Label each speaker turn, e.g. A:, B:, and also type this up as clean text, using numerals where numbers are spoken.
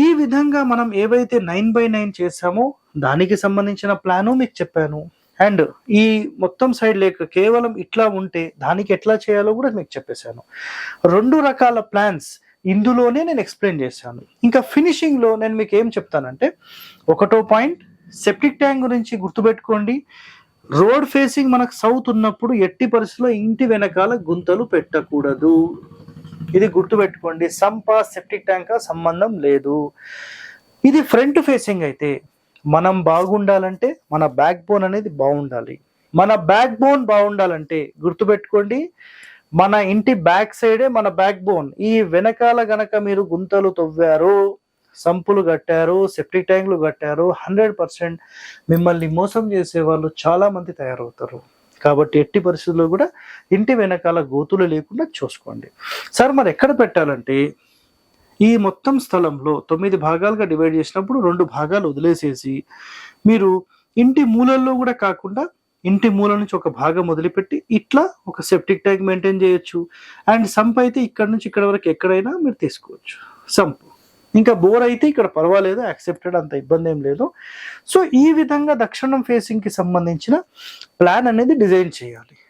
A: ఈ విధంగా మనం ఏవైతే 9/9 చేసామో దానికి సంబంధించిన ప్లాను మీకు చెప్పాను. అండ్ ఈ మొత్తం సైడ్ లేక కేవలం ఇట్లా ఉంటే దానికి ఎట్లా చేయాలో కూడా మీకు చెప్పేసాను. 2 రకాల ప్లాన్స్ ఇందులోనే నేను ఎక్స్‌ప్లెయిన్ చేశాను. ఇంకా ఫినిషింగ్‌లో నేను మీకేం చెప్తానంటే, ఒకటో పాయింట్ సెప్టిక్ ట్యాంక్ గురించి గుర్తుపెట్టుకోండి. రోడ్ ఫేసింగ్ మనకు సౌత్ ఉన్నప్పుడు ఎట్టి పరిస్థితిలో ఇంటి వెనకాల గుంతలు పెట్టకూడదు. ఇది గుర్తుపెట్టుకోండి. సంపా సెప్టిక్ ట్యాంక్ సంబంధం లేదు. ఇది ఫ్రంట్ ఫేసింగ్ అయితే మనం బాగుండాలంటే మన బ్యాక్ బోన్ అనేది బాగుండాలి. మన బ్యాక్ బోన్ బాగుండాలంటే గుర్తుపెట్టుకోండి, మన ఇంటి బ్యాక్ సైడే మన బ్యాక్ బోన్. ఈ వెనకాల గనక మీరు గుంతలు తవ్వారు, సంపులు కట్టారు, సెప్టిక్ ట్యాంకులు కట్టారు, 100% మిమ్మల్ని మోసం చేసే వాళ్ళు చాలా మంది తయారవుతారు. కాబట్టి ఎట్టి పరిస్థితుల్లో కూడా ఇంటి వెనకాల గోతులు లేకుండా చూసుకోండి. సార్ మరి ఎక్కడ పెట్టాలంటే, ఈ మొత్తం స్థలంలో 9 భాగాలుగా డివైడ్ చేసినప్పుడు 2 భాగాలు వదిలేసేసి మీరు ఇంటి మూలల్లో కూడా కాకుండా ఇంటి మూల నుంచి ఒక భాగం వదిలిపెట్టి ఇట్లా ఒక సెప్టిక్ ట్యాంక్ మెయింటైన్ చేయొచ్చు. అండ్ సంప్ అయితే ఇక్కడ నుంచి ఇక్కడ వరకు ఎక్కడైనా మీరు తీసుకోవచ్చు సంప్. ఇంకా బోర్ అయితే ఇక్కడ పర్వాలేదు, యాక్సెప్టెడ్, అంత ఇబ్బంది ఏం లేదు. సో ఈ విధంగా దక్షిణం ఫేసింగ్కి సంబంధించిన ప్లాన్ అనేది డిజైన్ చేయాలి.